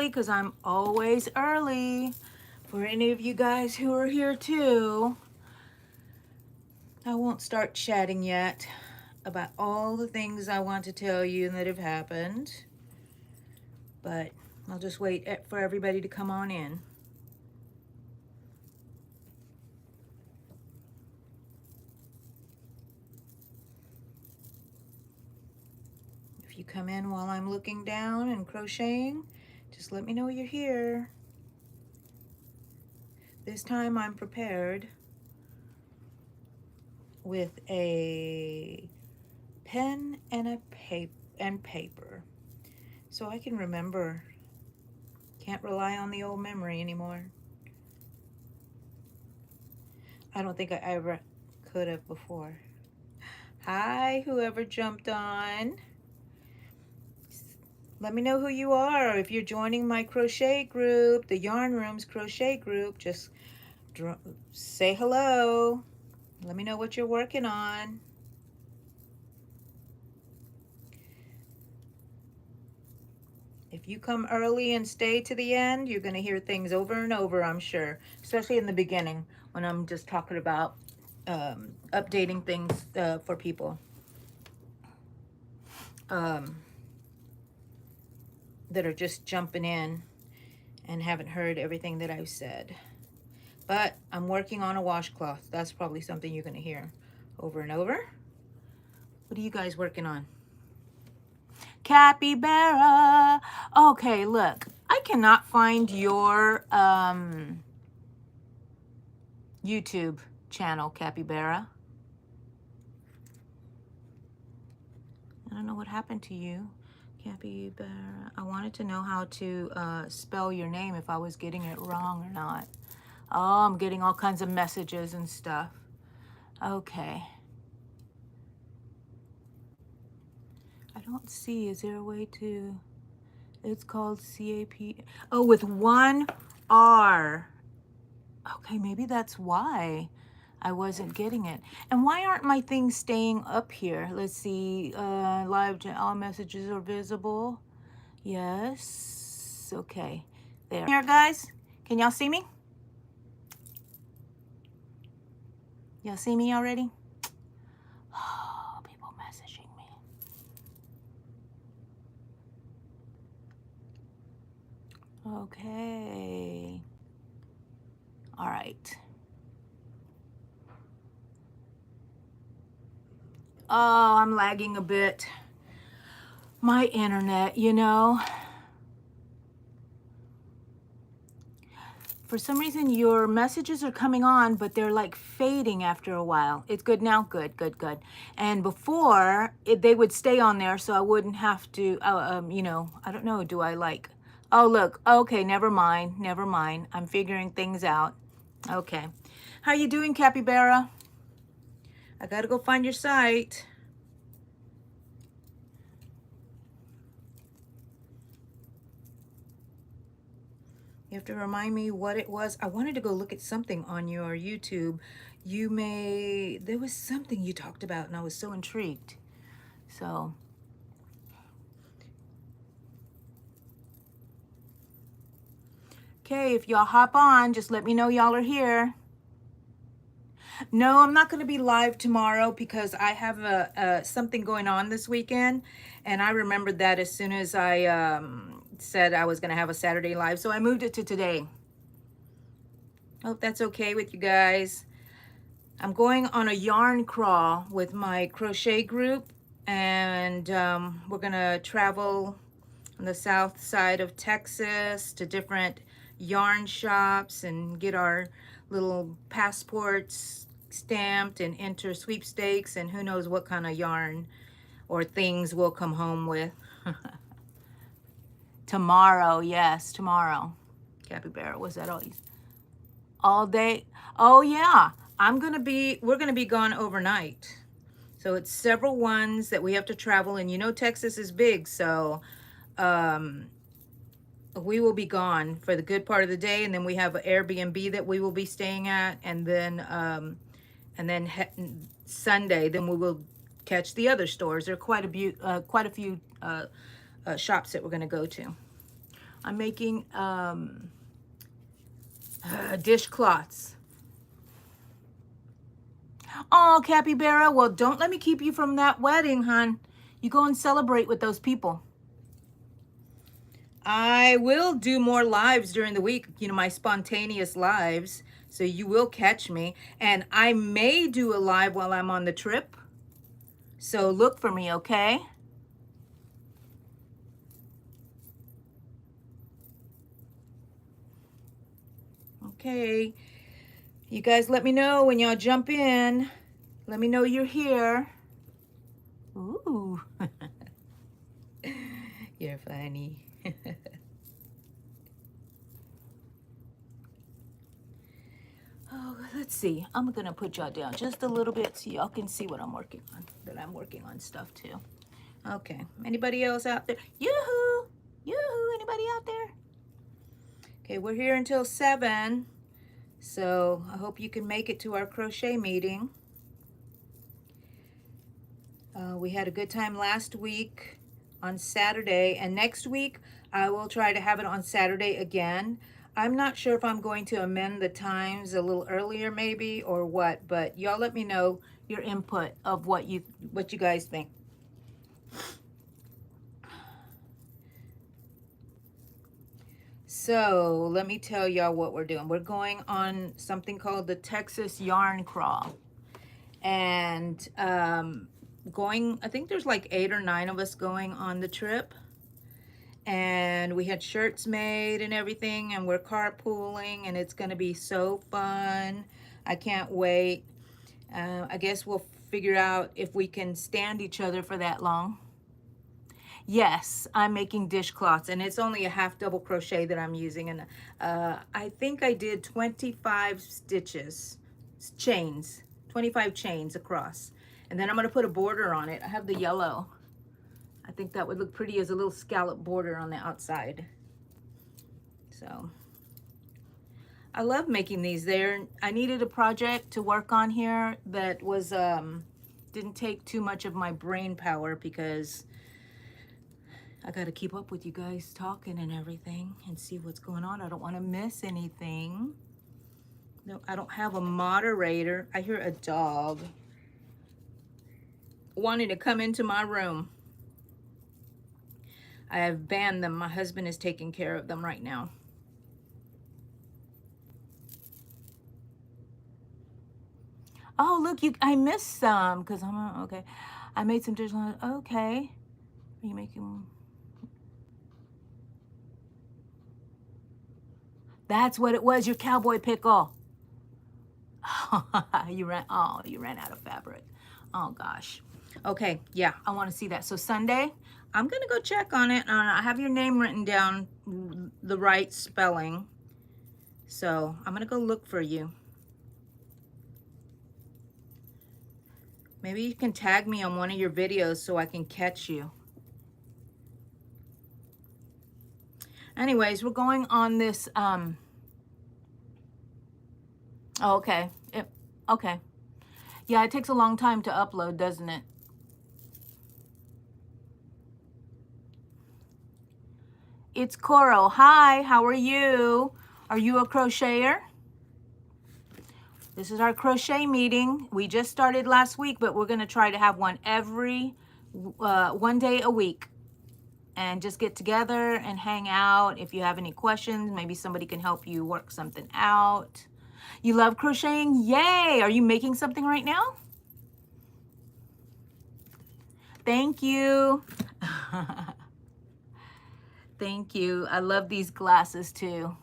early because I'm always early. For any of you guys who are here too, I won't start chatting yet about all the things I want to tell you that have happened, but I'll just wait for everybody to come on in. If you come in while I'm looking down and crocheting, just let me know you're here. This time I'm prepared with a pen and a paper so I can remember. Can't rely on the old memory anymore. I don't think I ever could have before. Hi, whoever jumped on. Let me know who you are. If you're joining my crochet group, the Yarn Rooms crochet group, just say hello. Let me know what you're working on. If you come early and stay to the end, you're going to hear things over and over, I'm sure, especially in the beginning when I'm just talking about updating things for people that are just jumping in and haven't heard everything that I've said. But I'm working on a washcloth. That's probably something you're going to hear over and over. What are you guys working on? Capybara. Okay, look. I cannot find your YouTube channel, Capybara. I don't know what happened to you, Capybara. I wanted to know how to spell your name, if I was getting it wrong or not. Oh, I'm getting all kinds of messages and stuff. Okay. I don't see. Is there a way to... It's called CAP. Oh, with one R. Okay, maybe that's why I wasn't getting it. And why aren't my things staying up here? Let's see. Live to all messages are visible. Yes. Okay. There. Here, guys. Can y'all see me? Y'all see me already? Oh, people messaging me. Okay. All right. Oh, I'm lagging a bit. My internet, you know. For some reason, your messages are coming on, but they're like fading after a while. It's good now? Good, good, good. And before, they would stay on there, so I wouldn't have to, you know, I don't know, do I like... Oh, look. Okay, never mind. Never mind. I'm figuring things out. Okay. How you doing, Capybara? I gotta go find your site. You have to remind me what it was. I wanted to go look at something on your YouTube. There was something you talked about, and I was so intrigued. So... Okay, if y'all hop on, just let me know y'all are here. No, I'm not going to be live tomorrow because I have something going on this weekend, and I remembered that as soon as I said I was going to have a Saturday live, so I moved it to today. Hope that's okay with you guys. I'm going on a yarn crawl with my crochet group, and we're going to travel on the south side of Texas to different yarn shops and get our little passports stamped and enter sweepstakes, and who knows what kind of yarn or things we'll come home with. Tomorrow, yes, tomorrow. Capybara, was that all day? Oh yeah, we're gonna be gone overnight. So it's several ones that we have to travel, and you know Texas is big, so we will be gone for the good part of the day, and then we have an Airbnb that we will be staying at, and then Sunday, then we will catch the other stores. There are quite a few shops that we're going to go to. I'm making dishcloths. Oh, Capybara, well, don't let me keep you from that wedding, hon. You go and celebrate with those people. I will do more lives during the week, you know, my spontaneous lives. So you will catch me. And I may do a live while I'm on the trip. So look for me, okay? Okay. You guys let me know when y'all jump in. Let me know you're here. Ooh. You're funny. Oh, let's see. I'm gonna put y'all down just a little bit so y'all can see what I'm working on. That I'm working on stuff too. Okay. Anybody else out there? Yoo-hoo! Yoo-hoo! Anybody out there? Okay, we're here until 7. So I hope you can make it to our crochet meeting. We had a good time last week on Saturday, and next week I will try to have it on Saturday again. I'm not sure if I'm going to amend the times a little earlier maybe or what, but y'all let me know your input of what you guys think. So let me tell y'all what we're doing. We're going on something called the Texas Yarn Crawl. And I think there's like 8 or 9 of us going on the trip. And we had shirts made and everything, and we're carpooling, and it's gonna be so fun. I can't wait. I guess we'll figure out if we can stand each other for that long. Yes, I'm making dishcloths, and it's only a half double crochet that I'm using, and I think I did 25 stitches, chains, 25 chains across, and then I'm going to put a border on it. I have the yellow. I think that would look pretty as a little scallop border on the outside. So I love making these. I needed a project to work on here that was didn't take too much of my brain power, because I got to keep up with you guys talking and everything and see what's going on. I don't want to miss anything. No, I don't have a moderator. I hear a dog wanting to come into my room. I have banned them. My husband is taking care of them right now. Oh, look, I missed some because I'm okay. I made some digital. Okay. Are you making? That's what it was, your cowboy pickle. you ran out of fabric. Oh gosh. Okay, yeah, I want to see that. So Sunday, I'm gonna go check on it. I have your name written down, the right spelling. So I'm gonna go look for you. Maybe you can tag me on one of your videos so I can catch you. Anyways, we're going on this, oh, okay. Okay. Yeah, it takes a long time to upload, doesn't it? It's Coral. Hi, how are you? Are you a crocheter? This is our crochet meeting. We just started last week, but we're going to try to have one every one day a week. And just get together and hang out. If you have any questions, maybe somebody can help you work something out. You love crocheting? Yay! Are you making something right now? Thank you. Thank you. I love these glasses too.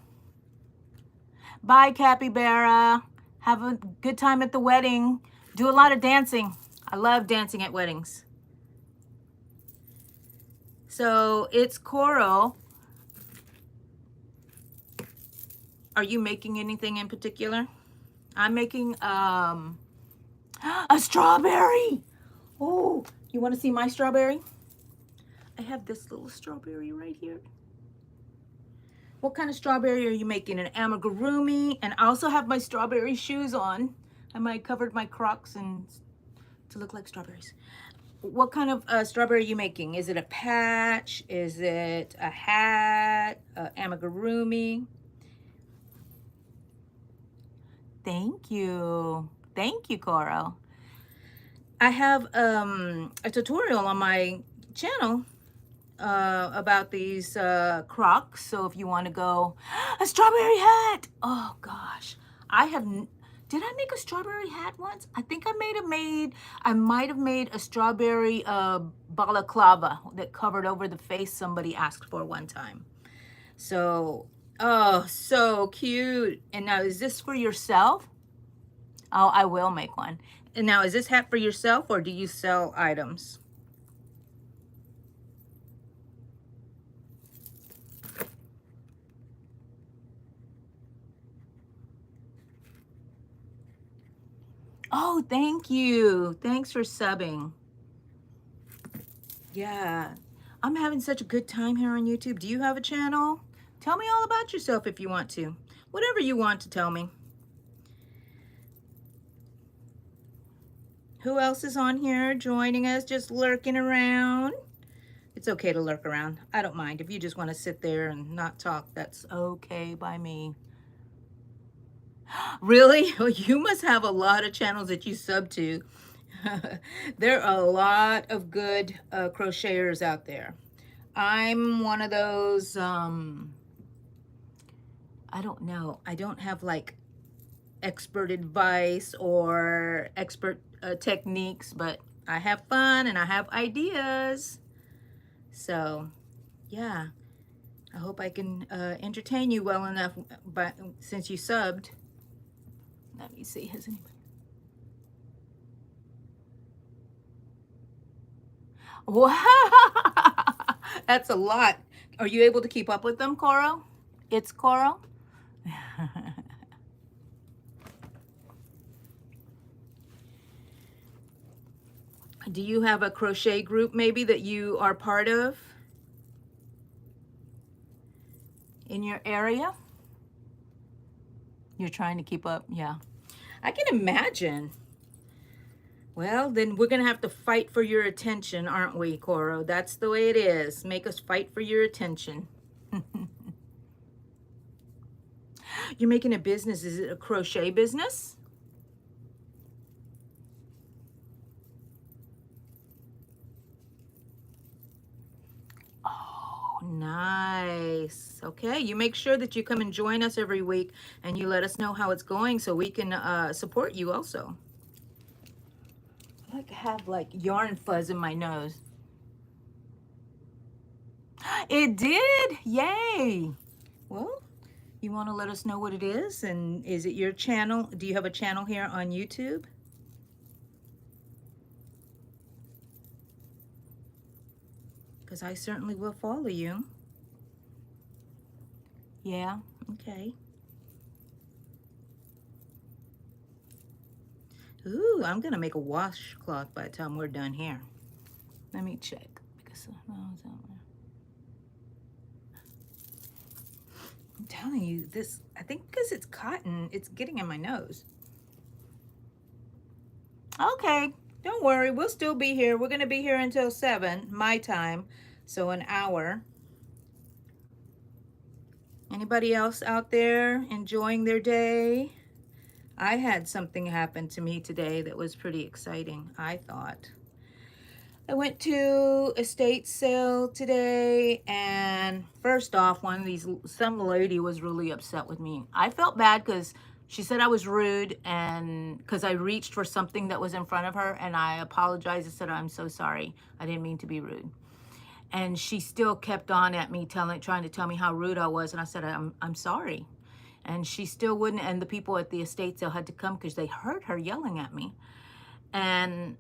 Bye, Capybara. Have a good time at the wedding. Do a lot of dancing. I love dancing at weddings. So it's Coral. Are you making anything in particular? I'm making a strawberry. Oh, you want to see my strawberry? I have this little strawberry right here. What kind of strawberry are you making? An amigurumi? And I also have my strawberry shoes on. I might covered my Crocs and to look like strawberries. what kind of strawberry are you making? Is it a patch? Is it a hat? Amigurumi? Thank you. Thank you, Coral. I have a tutorial on my channel about these Crocs. So if you want to go, a strawberry hat. Oh gosh, I have. Did I make a strawberry hat once? I think I might have made a strawberry balaclava that covered over the face somebody asked for one time. So, oh, so cute. And now, is this for yourself? Oh, I will make one. And now, is this hat for yourself or do you sell items? Oh, thank you. Thanks for subbing. Yeah, I'm having such a good time here on YouTube. Do you have a channel? Tell me all about yourself if you want to. Whatever you want to tell me. Who else is on here joining us, just lurking around? It's okay to lurk around. I don't mind. If you just want to sit there and not talk, that's okay by me. Really? You must have a lot of channels that you sub to. There are a lot of good crocheters out there. I'm one of those, I don't know. I don't have like expert advice or expert techniques, but I have fun and I have ideas. So, yeah, I hope I can entertain you well enough since you subbed. Let me see, has anybody? Wow, that's a lot. Are you able to keep up with them, Coral? It's Coral? Do you have a crochet group maybe that you are part of in your area? You're trying to keep up? Yeah. I can imagine. Well, then we're going to have to fight for your attention, aren't we, Coro? That's the way it is. Make us fight for your attention. You're making a business. Is it a crochet business? Oh, nice. Okay, you make sure that you come and join us every week and you let us know how it's going so we can support you also. I like to have like yarn fuzz in my nose. It did? Yay. Well, you want to let us know what it is? And is it your channel? Do you have a channel here on YouTube? Because I certainly will follow you. Yeah, okay. Ooh, I'm going to make a washcloth by the time we're done here. Let me check. Because I'm telling you, this, I think because it's cotton, it's getting in my nose. Okay, don't worry. We'll still be here. We're going to be here until 7, my time. So an hour. Anybody else out there enjoying their day? I had something happen to me today that was pretty exciting, I thought. I went to a estate sale today, and first off, some lady was really upset with me. I felt bad because she said I was rude, and because I reached for something that was in front of her, and I apologized and said, I'm so sorry. I didn't mean to be rude. And she still kept on at me, trying to tell me how rude I was, and I said, I'm sorry. And she still wouldn't, and the people at the estate sale had to come because they heard her yelling at me. And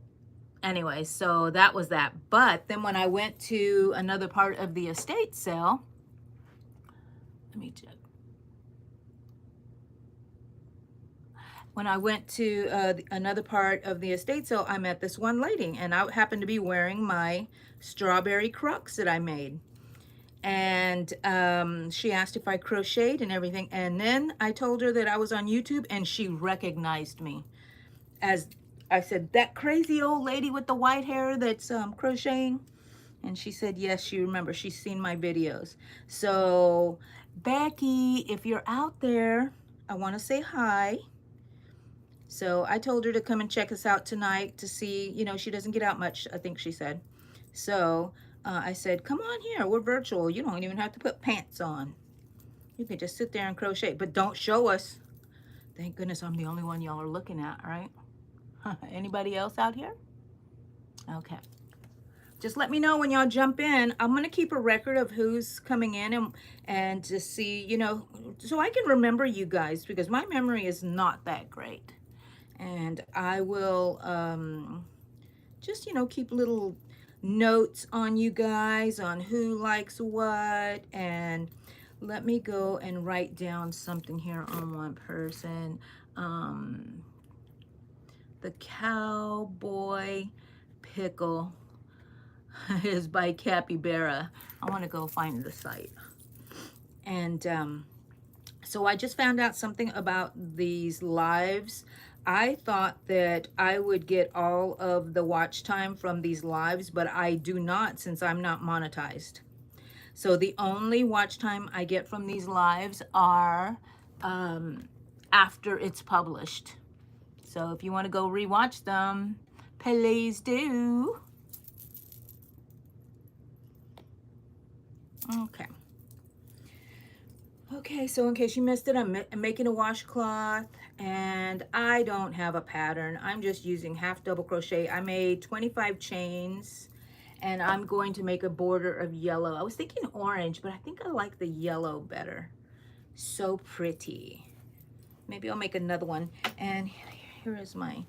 anyway, so that was that. But then when I went to another part of the estate sale, let me check. When I went to another part of the estate sale, I met this one lady, and I happened to be wearing my strawberry Crocs that I made. And she asked if I crocheted and everything. And then I told her that I was on YouTube, and she recognized me as I said, that crazy old lady with the white hair that's crocheting? And she said, yes, she remembers. She's seen my videos. So, Becky, if you're out there, I want to say hi. So I told her to come and check us out tonight to see, you know, she doesn't get out much, I think she said. So I said, come on here, we're virtual. You don't even have to put pants on. You can just sit there and crochet, but don't show us. Thank goodness I'm the only one y'all are looking at, right? Anybody else out here? Okay. Just let me know when y'all jump in. I'm going to keep a record of who's coming in and to see, you know, so I can remember you guys because my memory is not that great. And I will just, you know, keep little notes on you guys on who likes what. And let me go and write down something here on one person. The Cowboy Pickle is by Capybara. I want to go find the site. And so I just found out something about these lives. I thought that I would get all of the watch time from these lives, but I do not since I'm not monetized. So the only watch time I get from these lives are after it's published. So if you want to go rewatch them, please do. Okay. Okay, so in case you missed it, I'm making a washcloth and I don't have a pattern. I'm just using half double crochet. I made 25 chains and I'm going to make a border of yellow. I was thinking orange, but I think I like the yellow better. So pretty. Maybe I'll make another one. And here is my,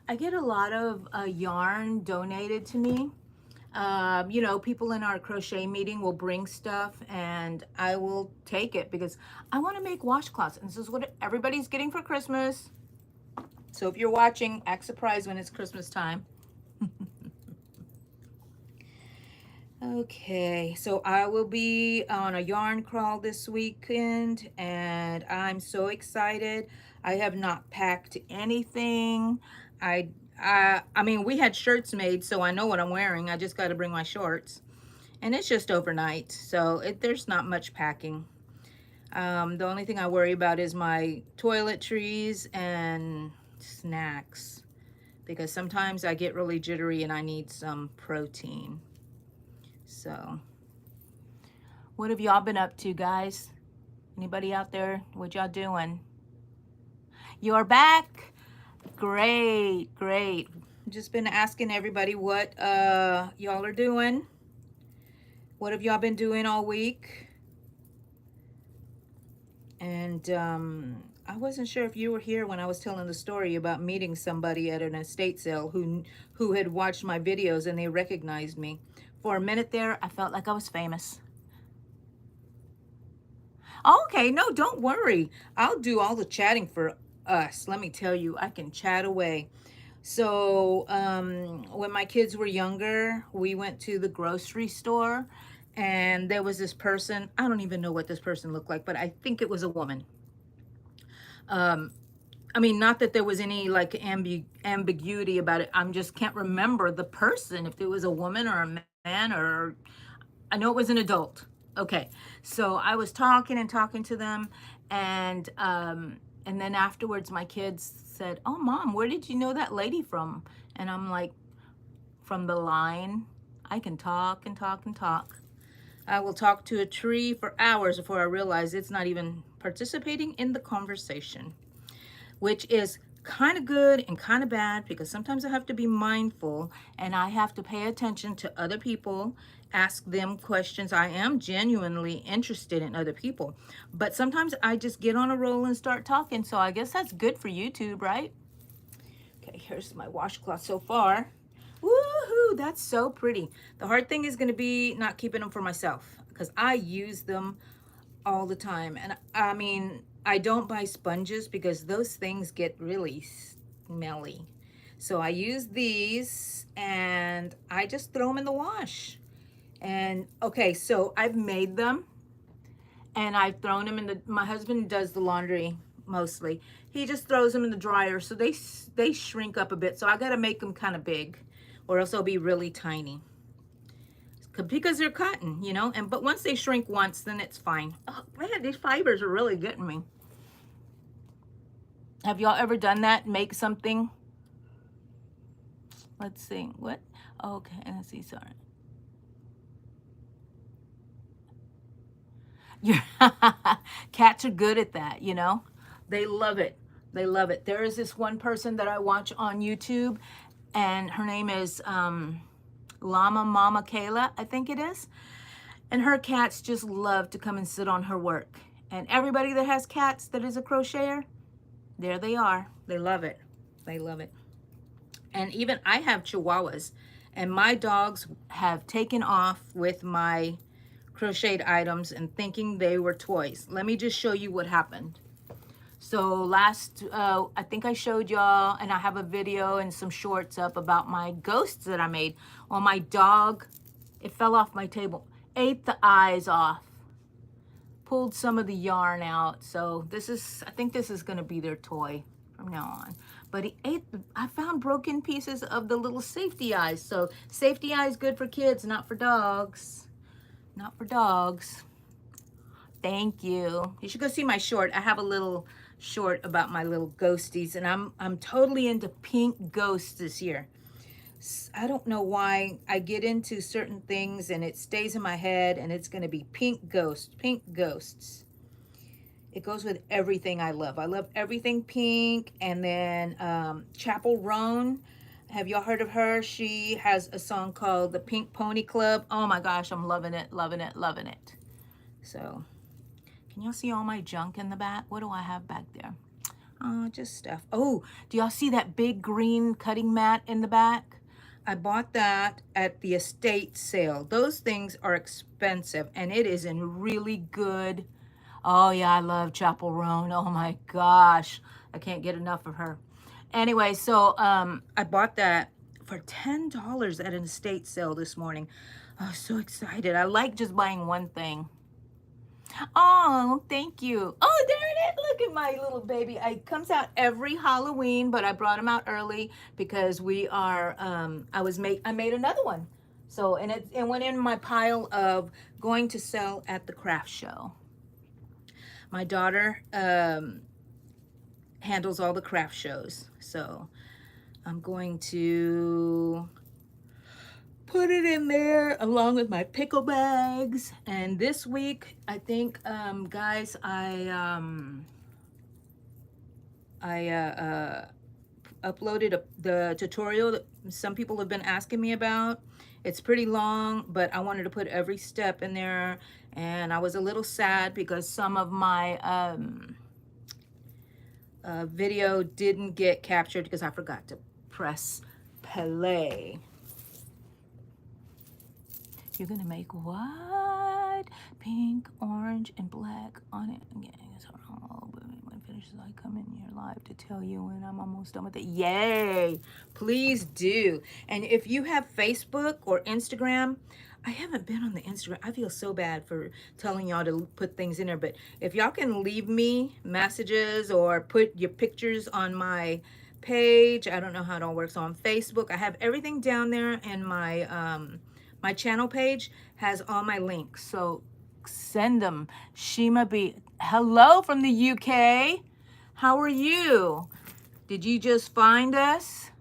I get a lot of yarn donated to me. You know, people in our crochet meeting will bring stuff and I will take it because I want to make washcloths. And this is what everybody's getting for Christmas. So if you're watching, act surprised when it's Christmas time. Okay, so I will be on a yarn crawl this weekend and I'm so excited. I have not packed anything. I mean, we had shirts made, so I know what I'm wearing. I just got to bring my shorts. And it's just overnight, so there's not much packing. The only thing I worry about is my toiletries and snacks because sometimes I get really jittery and I need some protein. So, what have y'all been up to, guys? Anybody out there? What y'all doing? You're back? Great, great. Just been asking everybody what y'all are doing. What have y'all been doing all week? And I wasn't sure if you were here when I was telling the story about meeting somebody at an estate sale who had watched my videos and they recognized me. For a minute there, I felt like I was famous. Okay, no, don't worry. I'll do all the chatting for us. Let me tell you, I can chat away. So when my kids were younger, we went to the grocery store and there was this person. I don't even know what this person looked like, but I think it was a woman. I mean, not that there was any like ambiguity about it. I just can't remember the person, if it was a woman or a man, or I know it was an adult. Okay, so I was talking and talking to them, and then afterwards my kids said, "Oh, Mom, where did you know that lady from?" And I'm like, "From the line. I can talk and talk and talk. I will talk to a tree for hours before I realize it's not even participating in the conversation," which is kind of good and kind of bad because sometimes I have to be mindful and I have to pay attention to other people, ask them questions. I am genuinely interested in other people, but sometimes I just get on a roll and start talking. So I guess that's good for YouTube, right? Okay, here's my washcloth so far. Woohoo, that's so pretty. The hard thing is going to be not keeping them for myself because I use them all the time. And I mean, I don't buy sponges because those things get really smelly. So I use these and I just throw them in the wash. And okay, so I've made them and I've thrown them in my husband does the laundry mostly. He just throws them in the dryer, so they shrink up a bit. So I got to make them kind of big, or else they'll be really tiny. Because they're cotton, you know. But once they shrink once, then it's fine. Oh man, these fibers are really getting me. Have y'all ever done that? Make something? Let's see. What? Okay, let's see. Sorry. Your cats are good at that, you know. They love it. They love it. There is this one person that I watch on YouTube, and her name is Llama Mama Kayla, I think it is. And her cats just love to come and sit on her work. And everybody that has cats that is a crocheter, there they are. They love it. They love it. And even I have Chihuahuas, and my dogs have taken off with my crocheted items and thinking they were toys. Let me just show you what happened. So I think I showed y'all, and I have a video and some shorts up about my ghosts that I made. Well, my dog, it fell off my table, ate the eyes off, pulled some of the yarn out. So I think this is gonna be their toy from now on. But I found broken pieces of the little safety eyes. So safety eyes good for kids, not for dogs. Not for dogs. Thank you. You should go see my short. I have a little short about my little ghosties, and I'm totally into pink ghosts this year. I don't know why I get into certain things and it stays in my head, and it's going to be pink ghosts. It goes with everything I love. I love everything pink. And then Chapel Roan. Have y'all heard of her? She has a song called The Pink Pony Club. Oh my gosh, I'm loving it, loving it, loving it. So, can y'all see all my junk in the back? What do I have back there? Just stuff. Oh, do y'all see that big green cutting mat in the back? I bought that at the estate sale. Those things are expensive, and it is in really good. Oh yeah, I love Chapel Roan. Oh my gosh, I can't get enough of her. Anyway, so I bought that for $10 at an estate sale this morning. I was so excited. I like just buying one thing. Oh, thank you. Oh, there it is. Look at my little baby. It comes out every Halloween, but I brought him out early because we are, I made another one. So, and it went in my pile of going to sell at the craft show. My daughter handles all the craft shows. So I'm going to put it in there along with my pickle bags. And this week, I think, guys, I uploaded the tutorial that some people have been asking me about. It's pretty long, but I wanted to put every step in there. And I was a little sad because some of my video didn't get captured because I forgot to press play. You're gonna make what? Pink, orange, and black on it. Again, when it finishes, I come in here live to tell you when I'm almost done with it. Yay! Please do. And if you have Facebook or Instagram, I haven't been on the Instagram. I feel so bad for telling y'all to put things in there, but if y'all can leave me messages or put your pictures on my page, I don't know how it all works on Facebook. I have everything down there, and my channel page has all my links, so send them. Shima B, hello from the UK. How are you? Did you just find us?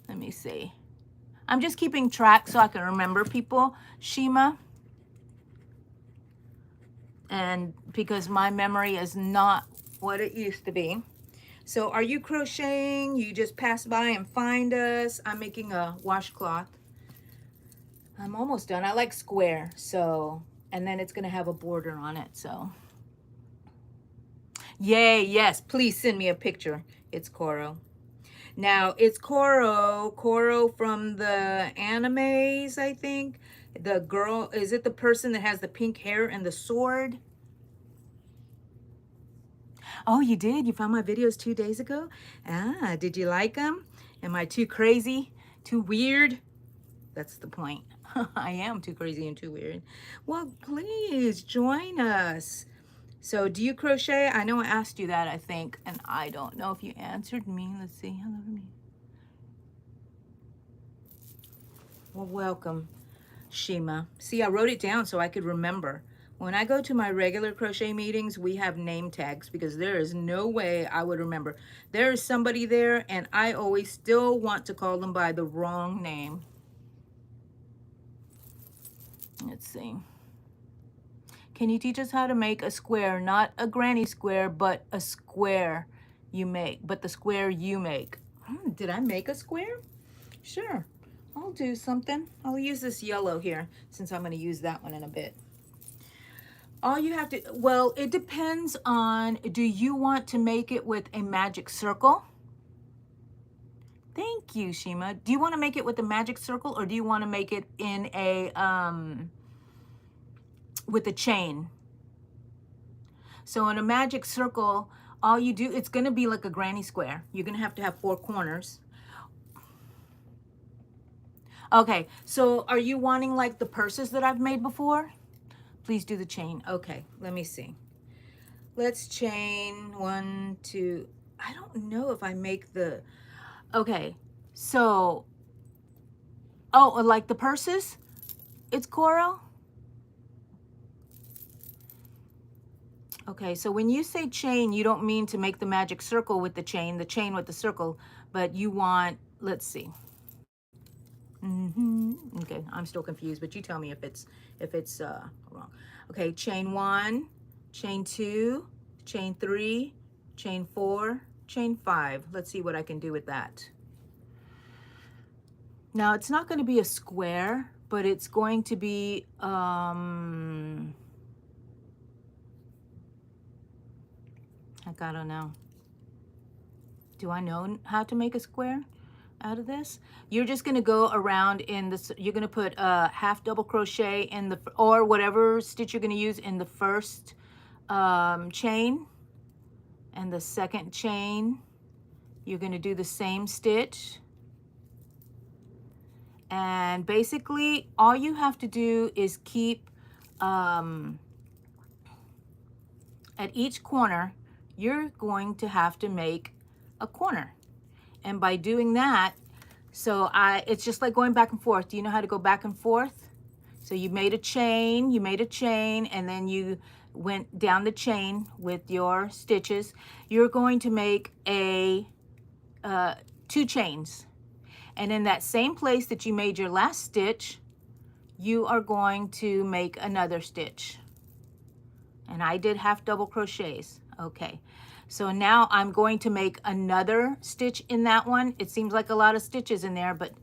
Let me see. I'm just keeping track so I can remember people. Shima. And because my memory is not what it used to be. So are you crocheting? You just pass by and find us. I'm making a washcloth. I'm almost done. I like square, so, and then it's going to have a border on it, so. Yay, yes, please send me a picture. It's Coro. Now, it's Coro from the animes, I think. The girl, is it the person that has the pink hair and the sword? Oh, you did? You found my videos 2 days ago? Ah, did you like them? Am I too crazy? Too weird? That's the point. I am too crazy and too weird. Well, please join us. So do you crochet? I know I asked you that, I think, and I don't know if you answered me. Let's see. Hello to me. Well, welcome, Shima. See, I wrote it down so I could remember. When I go to my regular crochet meetings, we have name tags because there is no way I would remember. There is somebody there and I always still want to call them by the wrong name. Let's see. Can you teach us how to make a square, not a granny square, but a square you make, but the square you make? Did I make a square? Sure. I'll do something. I'll use this yellow here since I'm going to use that one in a bit. All you have to, well, it depends on, do you want to make it with a magic circle? Thank you, Shima. Do you want to make it with a magic circle or do you want to make it in a, with a chain? So in a magic circle, all you do, it's going to be like a granny square. You're going to have 4 corners. Okay, so are you wanting like the purses that I've made before? Please do the chain. Okay, let me see. Let's chain 1, 2. I don't know if I make the, okay, so, oh, like the purses? It's coral? Okay, so when you say chain, you don't mean to make the magic circle with the chain with the circle, but you want, let's see. Okay, I'm still confused, but you tell me if it's wrong. Okay, chain 1, chain 2, chain 3, chain 4, chain 5. Let's see what I can do with that. Now it's not going to be a square, but it's going to be I don't know. Do I know how to make a square out of this? You're just going to go around in this, you're going to put a half double crochet in the, or whatever stitch you're going to use in the first chain, and the second chain you're going to do the same stitch. And basically all you have to do is keep at each corner you're going to have to make a corner. And by doing that, so it's just like going back and forth. Do you know how to go back and forth? So you made a chain, and then you went down the chain with your stitches. You're going to make a 2 chains. And in that same place that you made your last stitch, you are going to make another stitch. And I did half double crochets. Okay. So now I'm going to make another stitch in that one. It seems like a lot of stitches in there, but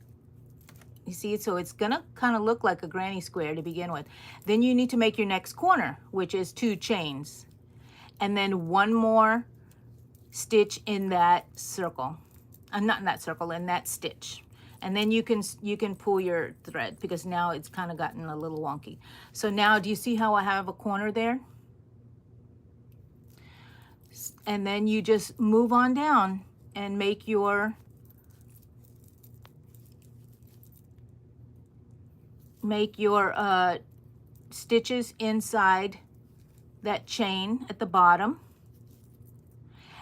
you see, so it's gonna kind of look like a granny square to begin with. Then you need to make your next corner, which is 2 chains. And then 1 more stitch in that circle. Not in that circle, in that stitch. And then you can pull your thread because now it's kind of gotten a little wonky. So now do you see how I have a corner there? And then you just move on down and make your stitches inside that chain at the bottom.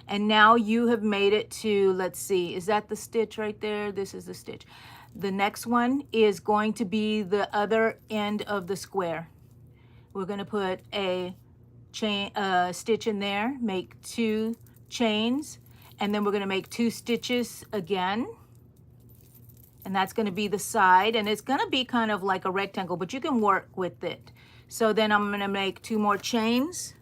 And now you have made it to, let's see, is that the stitch right there? This is the stitch. The next one is going to be the other end of the square. We're going to put a chain stitch in there, make 2 chains, and then we're going to make 2 stitches again. And that's going to be the side, and it's going to be kind of like a rectangle, but you can work with it. So then I'm going to make 2 more chains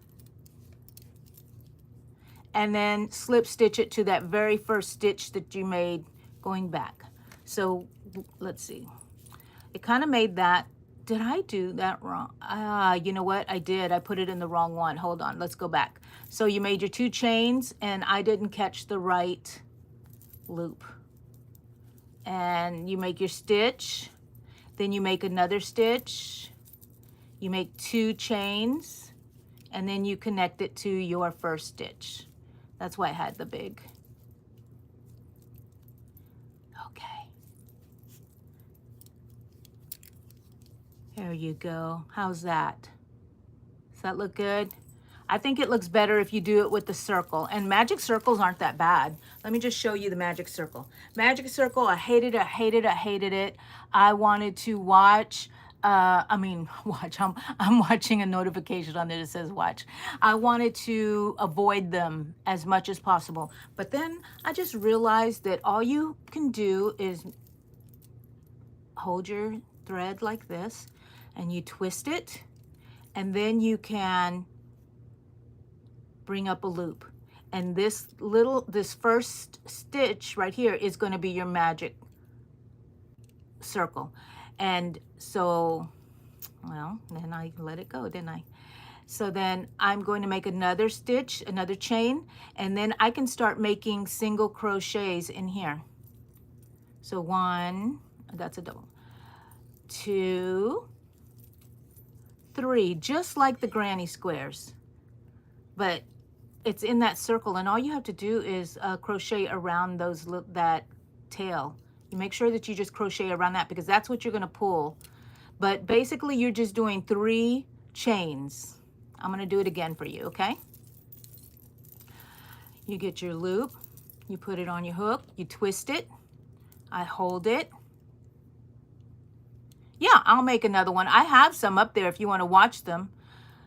and then slip stitch it to that very first stitch that you made going back. So let's see. It kind of made that. Did I do that wrong? You know what? I did. I put it in the wrong one. Hold on. Let's go back. So you made your 2 chains, and I didn't catch the right loop. And you make your stitch. Then you make another stitch. You make 2 chains, and then you connect it to your first stitch. That's why I had the big. Okay. There you go. How's that? Does that look good? I think it looks better if you do it with the circle. And magic circles aren't that bad. Let me just show you the magic circle. Magic circle, I hated it, I hated it, I hated it. I wanted to watch, watch, I'm watching a notification on there that says watch. I wanted to avoid them as much as possible. But then I just realized that all you can do is hold your thread like this and you twist it, and then you can bring up a loop. And this first stitch right here is going to be your magic circle. And so, well, then I let it go, didn't I? So then I'm going to make another stitch, another chain, and then I can start making single crochets in here. So 1, that's a double, 2, 3, just like the granny squares, but it's in that circle, and all you have to do is crochet around that tail. You make sure that you just crochet around that because that's what you're going to pull. But basically you're just doing 3 chains. I'm going to do it again for you, okay? You get your loop, you put it on your hook, you twist it, I hold it. Yeah, I'll make another one. I have some up there if you want to watch them.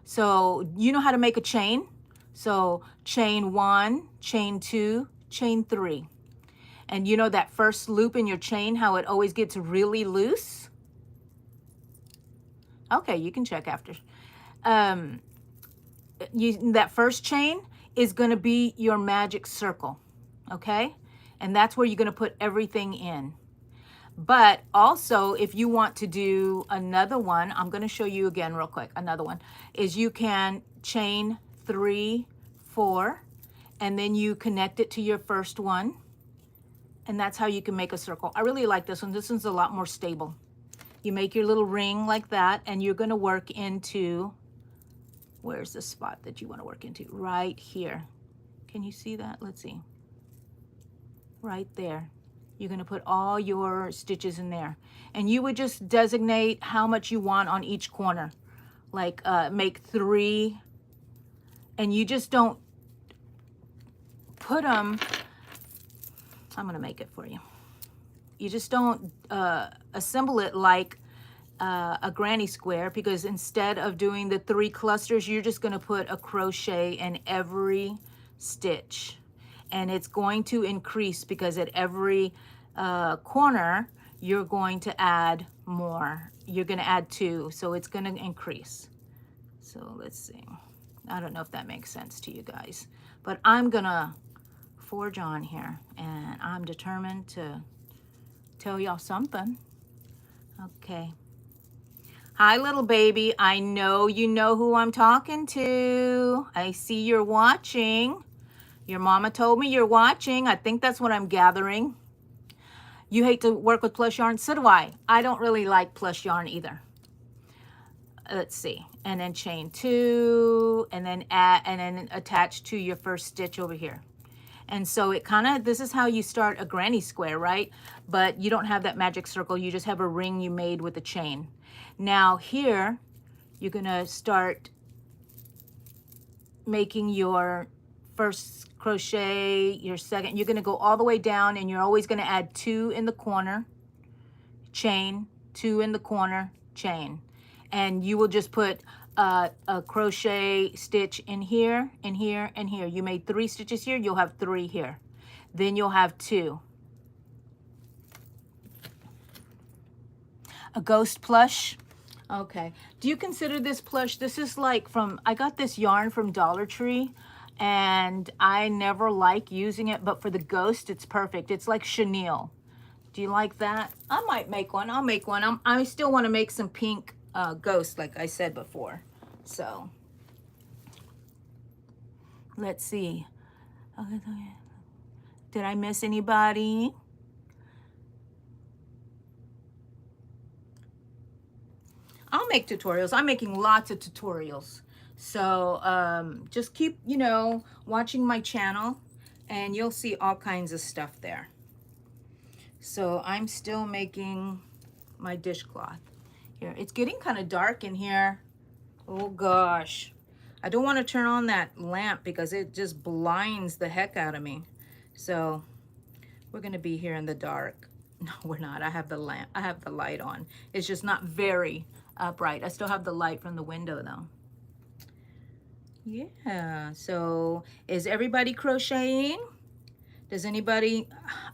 So you know how to make a chain? So chain 1, chain 2, chain 3. And you know that first loop in your chain, how it always gets really loose? Okay, you can check after. That first chain is going to be your magic circle, okay? And that's where you're going to put everything in. But also, if you want to do another one, I'm going to show you again real quick. Another one is you can chain 3, 4, and then you connect it to your first one. And that's how you can make a circle. I really like this one. This one's a lot more stable. You make your little ring like that, and you're going to work into, where's the spot that you want to work into? Right here. Can you see that? Let's see. Right there. You're going to put all your stitches in there, and you would just designate how much you want on each corner, like make 3, and you just don't put them. I'm going to make it for you. You just don't assemble it like a granny square, because instead of doing the 3 clusters, you're just going to put a crochet in every stitch. And it's going to increase because at every corner, you're going to add more. You're going to add 2, so it's going to increase. So let's see. I don't know if that makes sense to you guys, but I'm going to forge on here, and I'm determined to tell y'all something. Okay. Hi, little baby. I know you know who I'm talking to. I see you're watching. Your mama told me you're watching. I think that's what I'm gathering. You hate to work with plush yarn? So do I. I don't really like plush yarn either. Let's see. And then chain 2, and then add, and then attach to your first stitch over here. And so it kind of, this is how you start a granny square, right? But you don't have that magic circle. You just have a ring you made with a chain. Now here, you're going to start making your first crochet, your second. You're going to go all the way down, and you're always going to add 2 in the corner, chain, 2 in the corner, chain. And you will just put a crochet stitch in here, in here, and here. You made 3 stitches here, you'll have 3 here. Then you'll have 2. A ghost plush. Okay. Do you consider this plush? This is like from, I got this yarn from Dollar Tree, and I never like using it, but for the ghost, it's perfect. It's like chenille. Do you like that? I might make one. I'll make one. I still want to make some pink ghost, like I said before. So let's see. Did I miss anybody? I'll make tutorials. I'm making lots of tutorials. So just keep, you know, watching my channel, and you'll see all kinds of stuff there. So I'm still making my dishcloth. Here, it's getting kind of dark in here. Oh gosh. I don't want to turn on that lamp because it just blinds the heck out of me. So we're going to be here in the dark. No, we're not. I have the lamp. I have the light on. It's just not very bright. I still have the light from the window though. Yeah. So is everybody crocheting? Does anybody?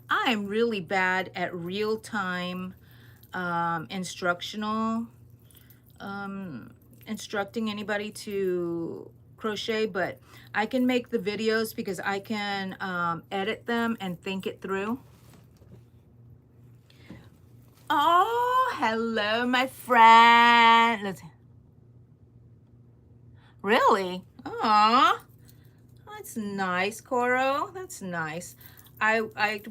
I am really bad at real-time instructional instructing anybody to crochet, but I can make the videos because I can edit them and think it through. Oh, hello, my friend. Let's. Really? Aw, that's nice, Coro. That's nice. I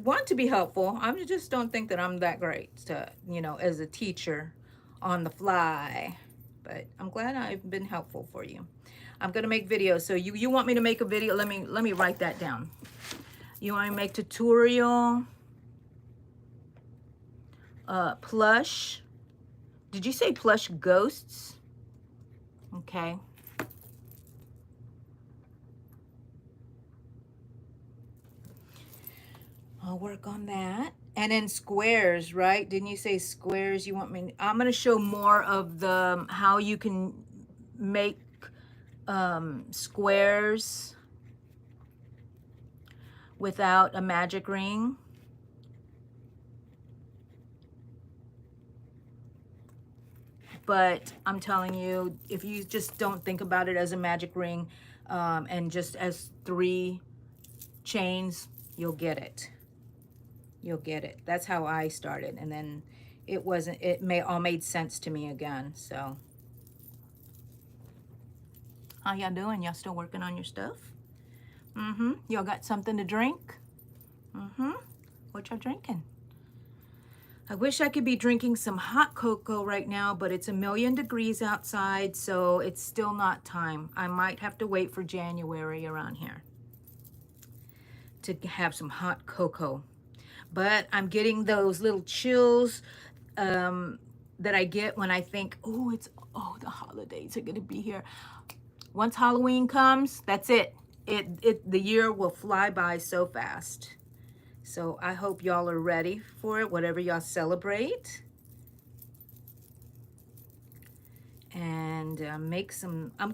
want to be helpful. I just don't think that I'm that great to, you know, as a teacher on the fly. But I'm glad I've been helpful for you. I'm gonna make videos. So you want me to make a video? Let me write that down. You want me to make tutorial? Plush. Did you say plush ghosts? Okay. I'll work on that. And then squares, right? Didn't you say squares? You want me? I'm going to show more of the how you can make squares without a magic ring. But I'm telling you, if you just don't think about it as a magic ring and just as 3 chains, you'll get it. You'll get it. That's how I started. And then it all made sense to me again. So how y'all doing? Y'all still working on your stuff? Y'all got something to drink? What y'all drinking? I wish I could be drinking some hot cocoa right now, but it's 1,000,000 degrees outside, so it's still not time. I might have to wait for January around here to have some hot cocoa. But I'm getting those little chills that I get when I think, oh, the holidays are gonna be here. Once Halloween comes, that's it. The year will fly by so fast. So I hope y'all are ready for it, whatever y'all celebrate. And I'm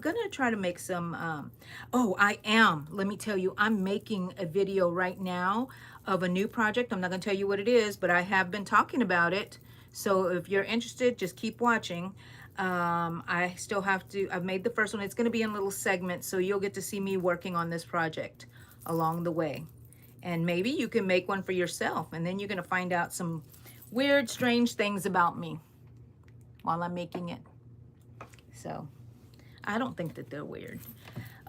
gonna try to make some, let me tell you, I'm making a video right now of a new project. I'm not gonna tell you what it is, but I have been talking about it. So if you're interested, just keep watching. I still have to, I've made the first one. It's gonna be in little segments, so you'll get to see me working on this project along the way. And maybe you can make one for yourself, and then you're gonna find out some weird, strange things about me while I'm making it. So I don't think that they're weird.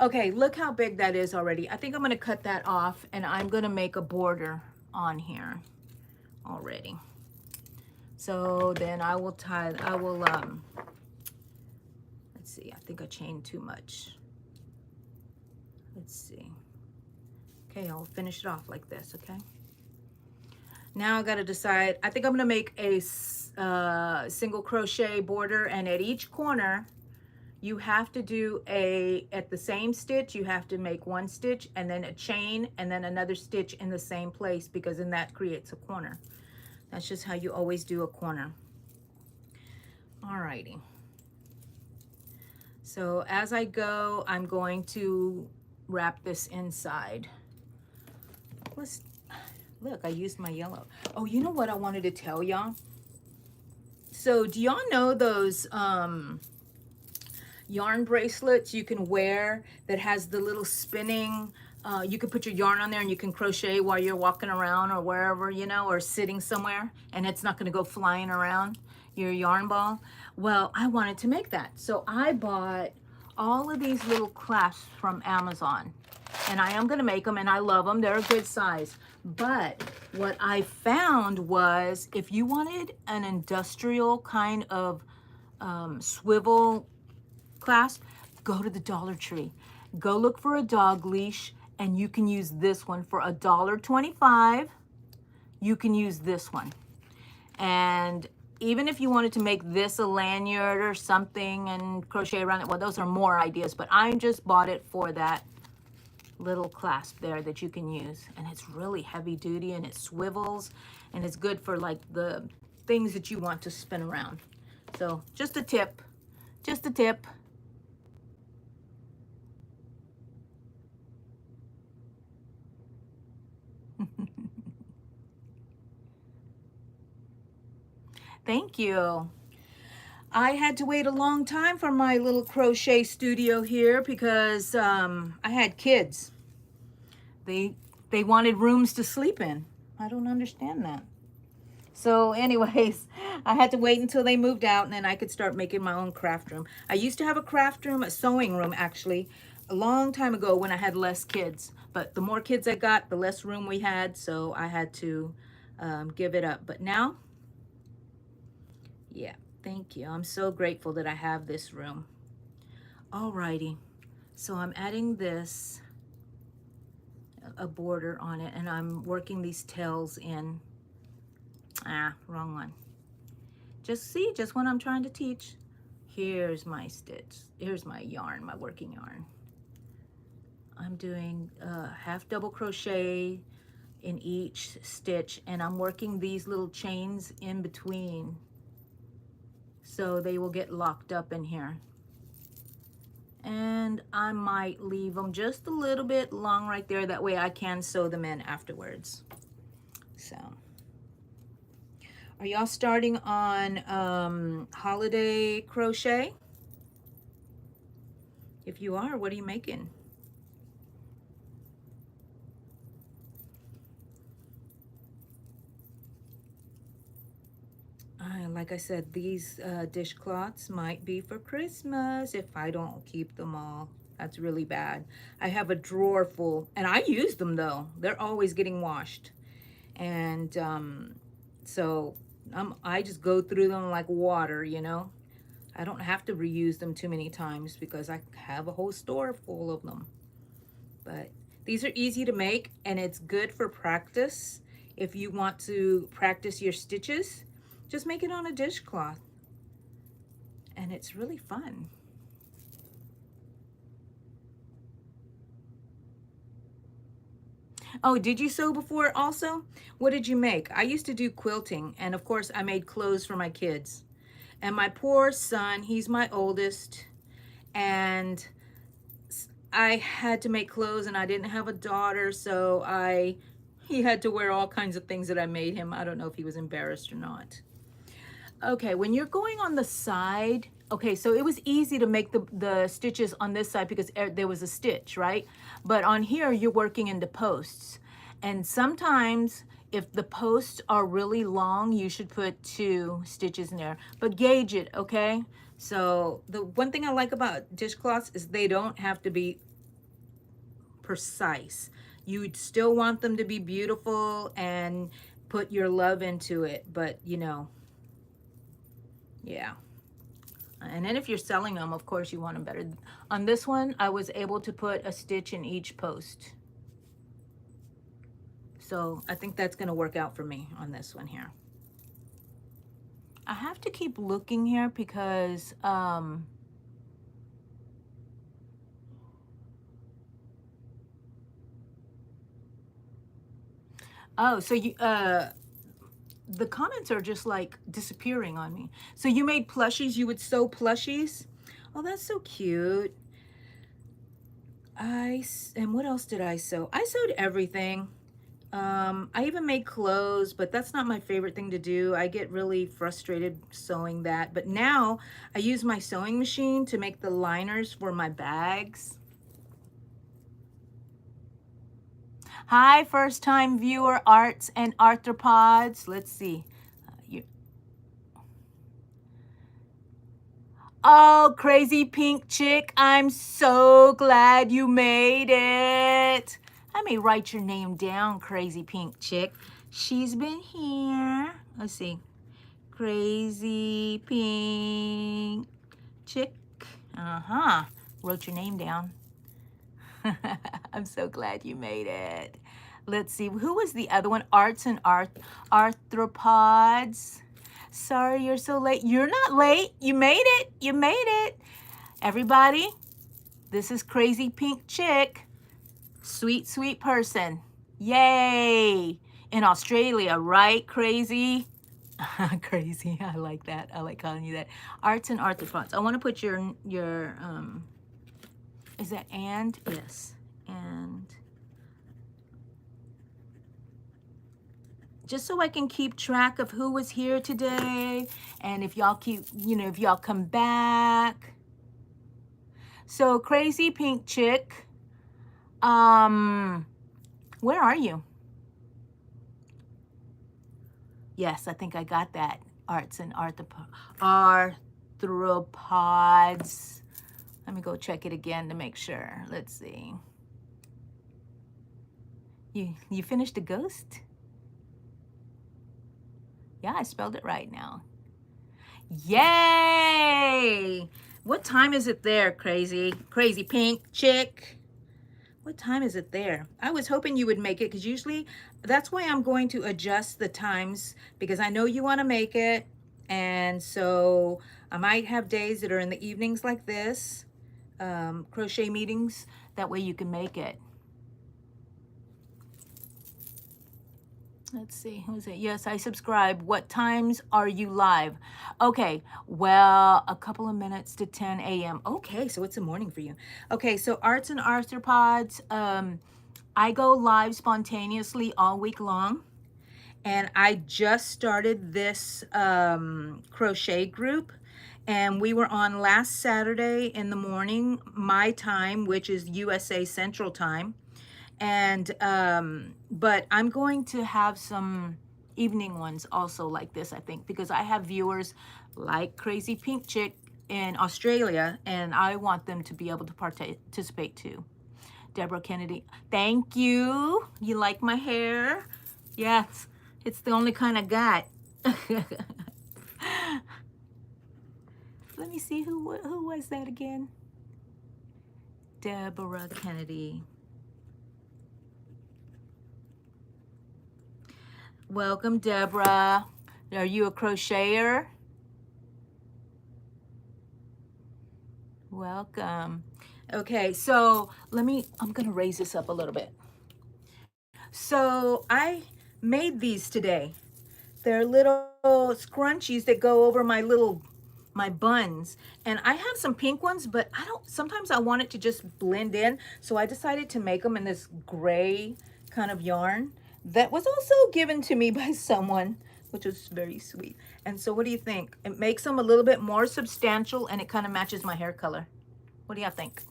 Okay, look how big that is already. I think I'm gonna cut that off, and I'm gonna make a border on here already. So then I will let's see, I think I chained too much. Let's see. Okay, I'll finish it off like this, okay? Now I gotta decide, I think I'm gonna make a single crochet border, and at each corner, you have to do at the same stitch, you have to make 1 stitch and then a chain and then another stitch in the same place, because then that creates a corner. That's just how you always do a corner. Alrighty. So as I go, I'm going to wrap this inside. Look, I used my yellow. Oh, you know what I wanted to tell y'all? So do y'all know those yarn bracelets you can wear that has the little spinning, you can put your yarn on there and you can crochet while you're walking around or wherever, you know, or sitting somewhere, and it's not going to go flying around your yarn ball? Well, I wanted to make that. So I bought all of these little clasps from Amazon, and I am going to make them, and I love them. They're a good size. But what I found was, if you wanted an industrial kind of swivel clasp, go to the Dollar Tree. Go look for a dog leash, and you can use this one for $1.25. You can use this one. And even if you wanted to make this a lanyard or something and crochet around it, well, those are more ideas, but I just bought it for that little clasp there that you can use. And it's really heavy duty and it swivels and it's good for like the things that you want to spin around. So just a tip, just a tip. Thank you. I had to wait a long time for my little crochet studio here because I had kids. They wanted rooms to sleep in. I don't understand that. So anyways, I had to wait until they moved out and then I could start making my own craft room. I used to have a craft room, a sewing room actually, a long time ago when I had less kids. But the more kids I got, the less room we had, so I had to give it up. But now, yeah, thank you. I'm so grateful that I have this room. Alrighty, so I'm adding this, a border on it, and I'm working these tails in. Wrong one. Just see, just when I'm trying to teach. Here's my stitch. Here's my yarn, my working yarn. I'm doing half double crochet in each stitch, and I'm working these little chains in between so they will get locked up in here. And I might leave them just a little bit long right there, that way I can sew them in afterwards. So are y'all starting on holiday crochet? If you are, what are you making? Like I said, these dishcloths might be for Christmas if I don't keep them all. That's really bad. I have a drawer full, and I use them though. They're always getting washed. And so I just go through them like water, you know. I don't have to reuse them too many times because I have a whole store full of them. But these are easy to make, and it's good for practice. If you want to practice your stitches, just make it on a dishcloth, and it's really fun. Oh, did you sew before also? What did you make? I used to do quilting, and of course I made clothes for my kids. And my poor son, he's my oldest, and I had to make clothes, and I didn't have a daughter, so he had to wear all kinds of things that I made him. I don't know if he was embarrassed or not. Okay, when you're going on the side, okay, so it was easy to make the stitches on this side because there was a stitch, right? But on here, you're working into posts. And sometimes if the posts are really long, you should put 2 stitches in there, but gauge it, okay? So the one thing I like about dishcloths is they don't have to be precise. You'd still want them to be beautiful and put your love into it, but you know, yeah. And then if you're selling them, of course you want them better. On this one, I was able to put a stitch in each post. So I think that's gonna work out for me on this one here. I have to keep looking here because oh, so you the comments are just like disappearing on me. So you made plushies, you would sew plushies? Oh, that's so cute. And what else did I sew? I sewed everything. I even made clothes, but that's not my favorite thing to do. I get really frustrated sewing that. But now I use my sewing machine to make the liners for my bags. Hi, first time viewer, Arts and Arthropods. Let's see. Oh, crazy pink chick, I'm so glad you made it. I may write your name down, crazy pink chick. She's been here. Let's see. Crazy pink chick. Uh-huh. Wrote your name down. I'm so glad you made it. Let's see. Who was the other one? Arts and Arthropods. Sorry you're so late. You're not late. You made it. You made it. Everybody, this is Crazy Pink Chick. Sweet, sweet person. Yay. In Australia, right? Crazy. Crazy. I like that. I like calling you that. Arts and arthropods. I want to put your is that and? Yes. And just so I can keep track of who was here today and if y'all keep, if y'all come back. So Crazy Pink Chick, where are you? Yes, I think I got that. Arts and arthropods. Let me go check it again to make sure. Let's see. You finished a ghost? Yeah, I spelled it right now. Yay! What time is it there, Crazy Pink Chick? What time is it there? I was hoping you would make it because usually that's why I'm going to adjust the times because I know you want to make it. And so I might have days that are in the evenings like this, crochet meetings. That way you can make it. Let's see, who's it? Yes, I subscribe. What times are you live? Okay, well, a couple of minutes to 10 a.m. Okay, so it's the morning for you. Okay, so Arts and Arthropods, I go live spontaneously all week long. And I just started this crochet group. And we were on last Saturday in the morning, my time, which is USA Central Time. And but I'm going to have some evening ones also like this, I think, because I have viewers like Crazy Pink Chick in Australia, and I want them to be able to participate too. Deborah Kennedy, thank you. You like my hair? Yes, it's the only kind I got. Let me see who was that again? Deborah Kennedy. Welcome, Deborah. Are you a crocheter? Welcome. Okay, so I'm gonna raise this up a little bit. So I made these today. They're little scrunchies that go over my buns. And I have some pink ones, but sometimes I want it to just blend in. So I decided to make them in this gray kind of yarn that was also given to me by someone, which was very sweet. And so what do you think? It makes them a little bit more substantial and it kind of matches my hair color. What do y'all think?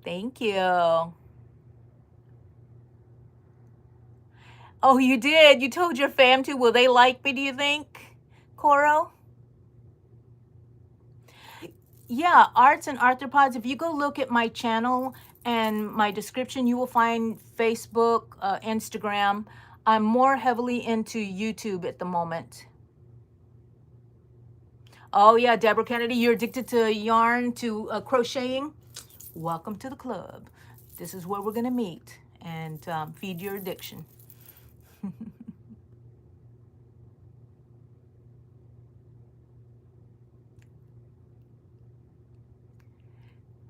Thank you. Oh, you did? You told your fam to? Will they like me, do you think, Coro? Yeah, Arts and Arthropods. If you go look at my channel and my description, you will find Facebook, Instagram. I'm more heavily into YouTube at the moment. Oh yeah, Deborah Kennedy, you're addicted to yarn, to crocheting? Welcome to the club. This is where we're gonna meet and feed your addiction.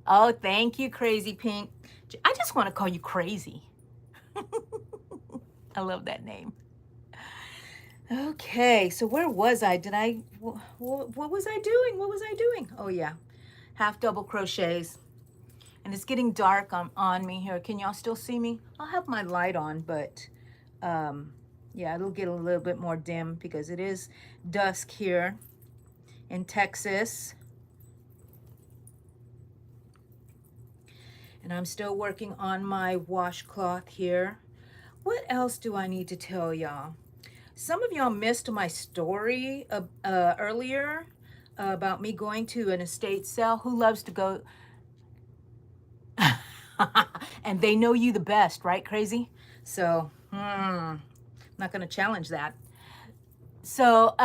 Oh, thank you, Crazy Pink. I just want to call you Crazy. I love that name. Okay, so where was I? What was I doing? What was I doing? Oh yeah, half double crochets. And it's getting dark on me here. Can y'all still see me? I'll have my light on, but yeah, it'll get a little bit more dim because it is dusk here in Texas. And I'm still working on my washcloth here. What else do I need to tell y'all? Some of y'all missed my story earlier about me going to an estate sale. Who loves to go? And they know you the best, right, Crazy? So, I'm not going to challenge that. So,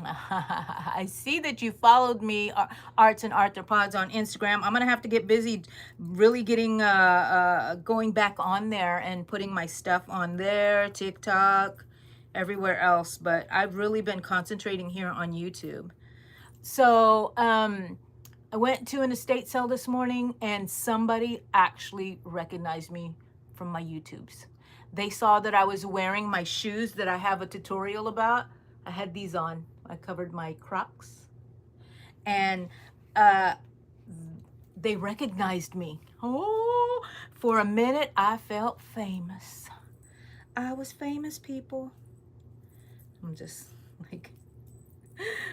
I see that you followed me, Arts and Arthropods, on Instagram. I'm gonna have to get busy really getting going back on there and putting my stuff on there, TikTok, everywhere else, but I've really been concentrating here on YouTube. So I went to an estate sale this morning and somebody actually recognized me from my YouTubes. They saw that I was wearing my shoes that I have a tutorial about. I had these on. I covered my Crocs. And uh, they recognized me. Oh, for a minute I felt famous. I was famous, people. I'm just like,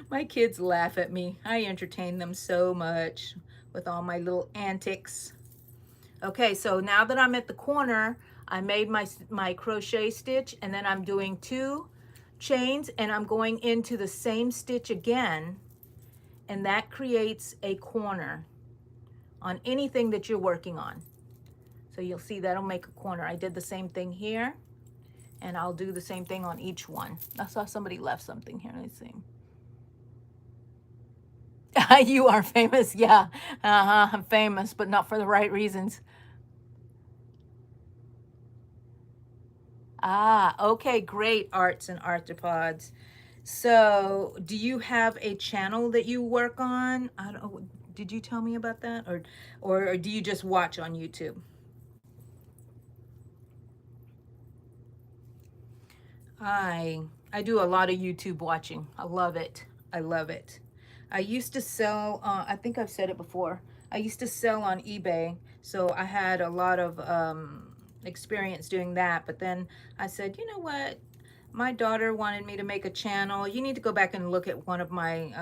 my kids laugh at me. I entertain them so much with all my little antics. Okay, so now that I'm at the corner, I made my crochet stitch, and then I'm doing 2 chains, and I'm going into the same stitch again, and that creates a corner on anything that you're working on. So you'll see that'll make a corner. I did the same thing here, and I'll do the same thing on each one. I saw somebody left something here. Let's see. You are famous, yeah. I'm famous, but not for the right reasons. Ah, okay, great, Arts and Arthropods. So, do you have a channel that you work on? I don't. Did you tell me about that, or do you just watch on YouTube? I do a lot of YouTube watching. I love it. I love it. I used to sell. I think I've said it before. I used to sell on eBay, so I had a lot of experience doing that. But then I said, you know what? My daughter wanted me to make a channel. You need to go back and look at one of my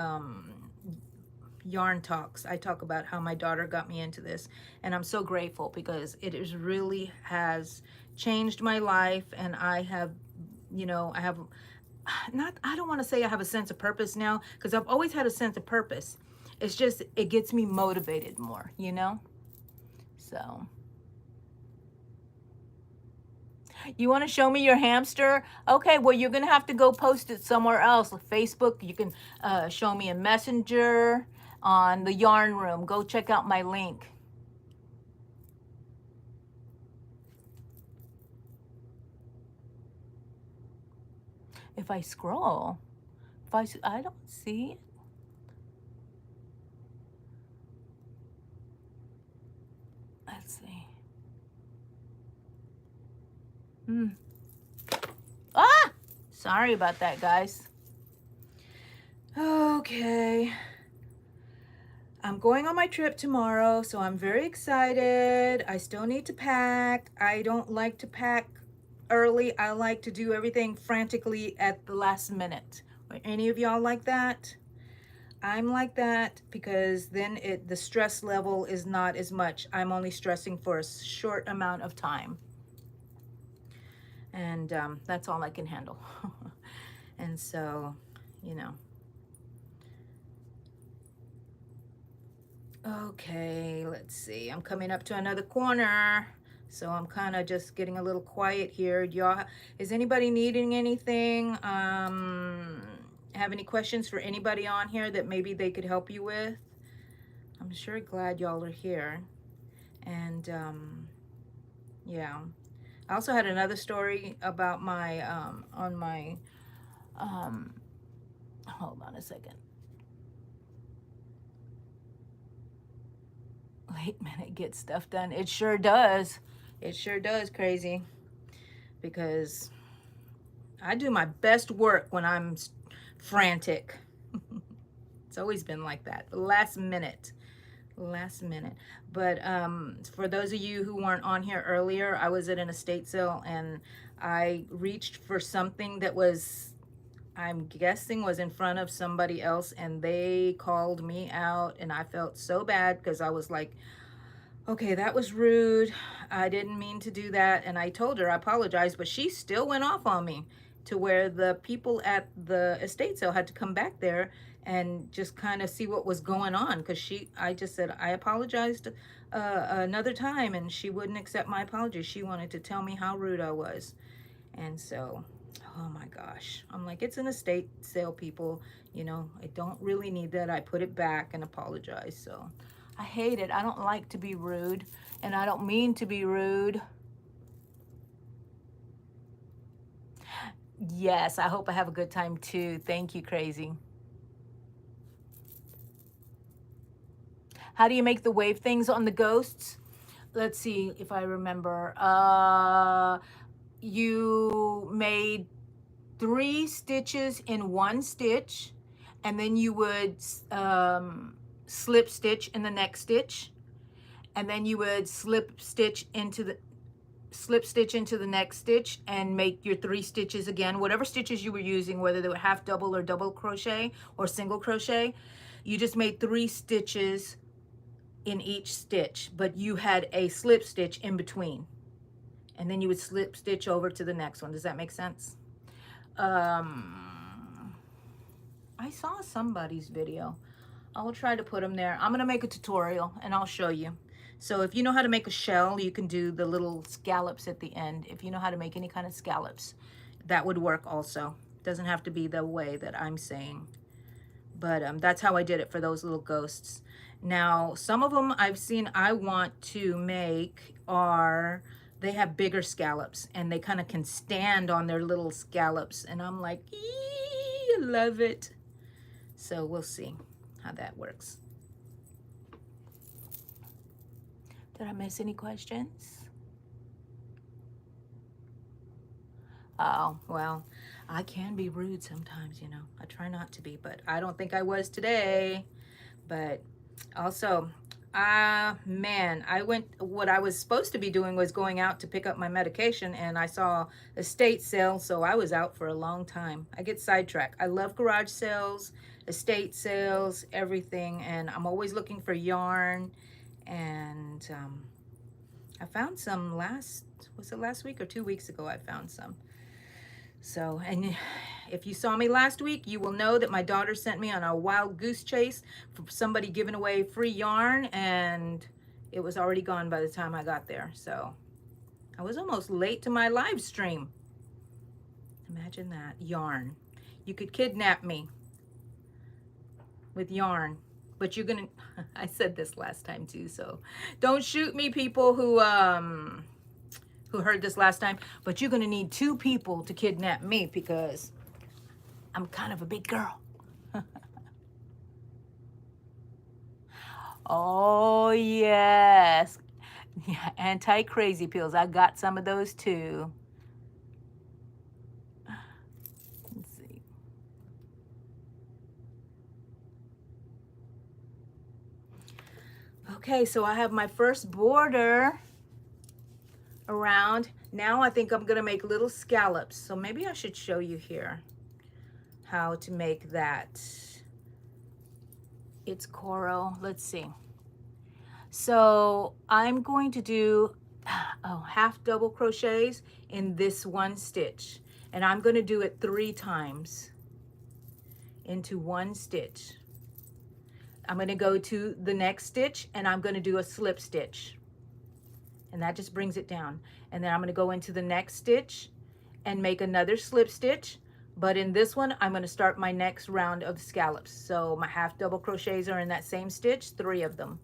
yarn talks. I talk about how my daughter got me into this, and I'm so grateful because it is really has changed my life, and I have, you know, I have not, I don't want to say I have a sense of purpose now, because I've always had a sense of purpose. It's just, it gets me motivated more, you know? So, you want to show me your hamster? Okay, well, you're going to have to go post it somewhere else. Like Facebook, you can show me a messenger on the yarn room. Go check out my link. If I scroll, I don't see it. Let's see. Ah! Sorry about that, guys. Okay. I'm going on my trip tomorrow, so I'm very excited. I still need to pack. I don't like to pack early. I like to do everything frantically at the last minute. Are any of y'all like that? I'm like that because then the stress level is not as much. I'm only stressing for a short amount of time. And that's all I can handle. And so, you know. Okay, let's see. I'm coming up to another corner. So I'm kind of just getting a little quiet here. Y'all, is anybody needing anything? Have any questions for anybody on here that maybe they could help you with? I'm sure glad y'all are here. And yeah. I also had another story about my, on my, hold on a second. Late minute get stuff done. It sure does. It sure does, crazy. Because I do my best work when I'm frantic. It's always been like that. Last minute. But for those of you who weren't on here earlier, I was at an estate sale and I reached for something that was, I'm guessing, was in front of somebody else, and they called me out, and I felt so bad because I was like, okay, that was rude. I didn't mean to do that. And I told her I apologized, but she still went off on me to where the people at the estate sale had to come back there and just kind of see what was going on. Because I just said, I apologized another time, and she wouldn't accept my apology. She wanted to tell me how rude I was. And so, oh my gosh, I'm like, it's an estate sale, people. You know, I don't really need that. I put it back and apologize. So I hate it. I don't like to be rude, and I don't mean to be rude. Yes, I hope I have a good time too. Thank you, Crazy. How do you make the wave things on the ghosts? Let's see if I remember. You made 3 stitches in one stitch, and then you would slip stitch in the next stitch, and then you would slip stitch into the next stitch and make your 3 stitches again, whatever stitches you were using, whether they were half double or double crochet or single crochet. You just made 3 stitches in each stitch, but you had a slip stitch in between, and then you would slip stitch over to the next one. Does that make sense? I saw somebody's video. I'll try to put them there. I'm gonna make a tutorial and I'll show you. So if you know how to make a shell, you can do the little scallops at the end. If you know how to make any kind of scallops, that would work also. Doesn't have to be the way that I'm saying, but that's how I did it for those little ghosts. Now, some of them I've seen I want to make are, they have bigger scallops and they kind of can stand on their little scallops. And I'm like, I love it. So we'll see how that works. Did I miss any questions? Oh, well, I can be rude sometimes, you know. I try not to be, but I don't think I was today. But also, man, what I was supposed to be doing was going out to pick up my medication, and I saw estate sale, so I was out for a long time. I get sidetracked. I love garage sales, estate sales, everything, and I'm always looking for yarn. And I found some was it last week or 2 weeks ago? I found some. So, and if you saw me last week, you will know that my daughter sent me on a wild goose chase for somebody giving away free yarn, and it was already gone by the time I got there. So I was almost late to my live stream. Imagine that. Yarn. You could kidnap me with yarn, but you're gonna, I said this last time too, so don't shoot me, people who heard this last time, but you're gonna need 2 people to kidnap me because I'm kind of a big girl. Oh yes, yeah, anti-crazy pills. I got some of those too. Let's see. Okay, so I have my first border around. Now I think I'm gonna make little scallops. So maybe I should show you here how to make that. It's coral. Let's see. So I'm going to do half double crochets in this one stitch, and I'm going to do it 3 times into one stitch. I'm going to go to the next stitch and I'm going to do a slip stitch, and that just brings it down. And then I'm going to go into the next stitch and make another slip stitch, but in this one I'm going to start my next round of scallops. So my half double crochets are in that same stitch, 3 of them.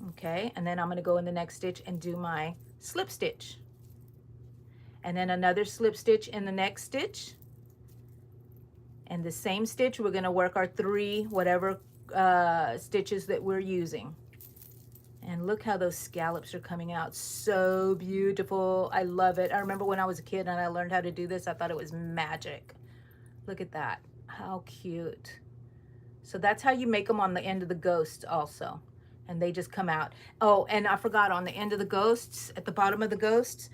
Okay, and then I'm going to go in the next stitch and do my slip stitch, and then another slip stitch in the next stitch, and the same stitch we're going to work our 3 whatever stitches that we're using. And look how those scallops are coming out. So beautiful. I love it. I remember when I was a kid and I learned how to do this, I thought it was magic. Look at that. How cute. So that's how you make them on the end of the ghosts also. And they just come out. Oh, and I forgot, on the end of the ghosts, at the bottom of the ghosts,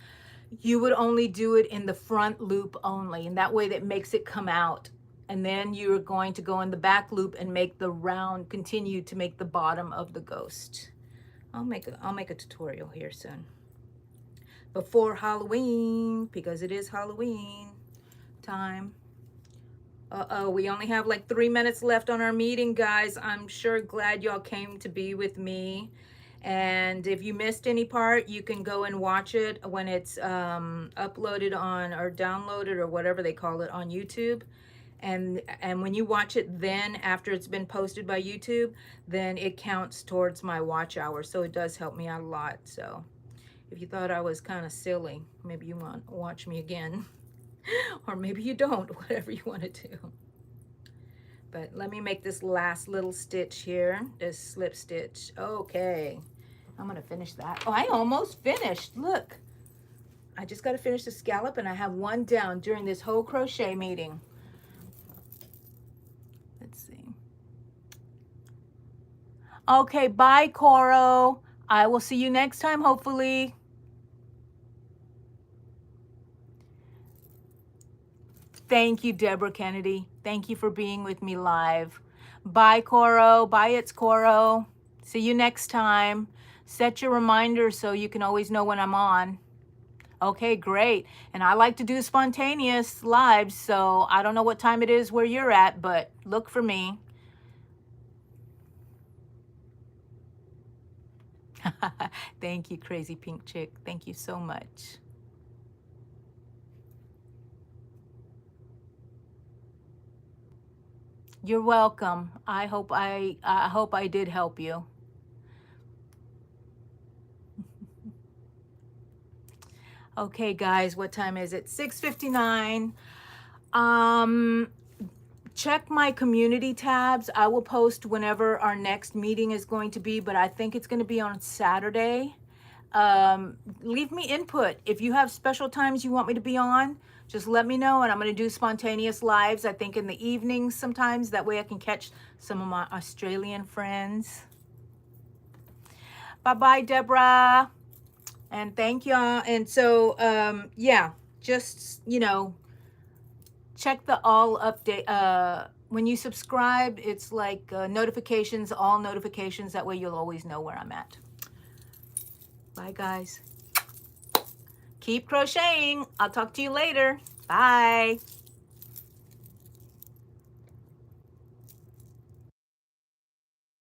you would only do it in the front loop only. And that way that makes it come out. And then you're going to go in the back loop and make the round, continue to make the bottom of the ghost. I'll make a tutorial here soon. Before Halloween, because it is Halloween time. Uh-oh, we only have like 3 minutes left on our meeting, guys. I'm sure glad y'all came to be with me. And if you missed any part, you can go and watch it when it's uploaded on, or downloaded, or whatever they call it, on YouTube. And when you watch it then, after it's been posted by YouTube, then it counts towards my watch hour. So it does help me out a lot. So If you thought I was kind of silly, maybe you want to watch me again. Or maybe you don't, whatever you want to do. But let me make this last little stitch here, this slip stitch. Okay, I'm gonna finish that. Oh, I almost finished, look. I just gotta finish the scallop and I have one down during this whole crochet meeting. Let's see. Okay, bye, Coro. I will see you next time, hopefully. Thank you, Deborah Kennedy. Thank you for being with me live. Bye, Coro. Bye, it's Coro. See you next time. Set your reminder so you can always know when I'm on. Okay, great. And I like to do spontaneous lives, so I don't know what time it is where you're at, but look for me. Thank you, Crazy Pink Chick. Thank you so much. You're welcome. I hope I did help you. Okay, guys, what time is it? 6:59. Check my community tabs. I will post whenever our next meeting is going to be, but I think it's going to be on Saturday. Leave me input. If you have special times you want me to be on, just let me know, and I'm going to do spontaneous lives, I think in the evenings sometimes. That way I can catch some of my Australian friends. Bye-bye, Deborah. And thank y'all. And so, yeah, just, you know, check the all update. When you subscribe, it's like notifications, all notifications. That way you'll always know where I'm at. Bye, guys. Keep crocheting. I'll talk to you later. Bye.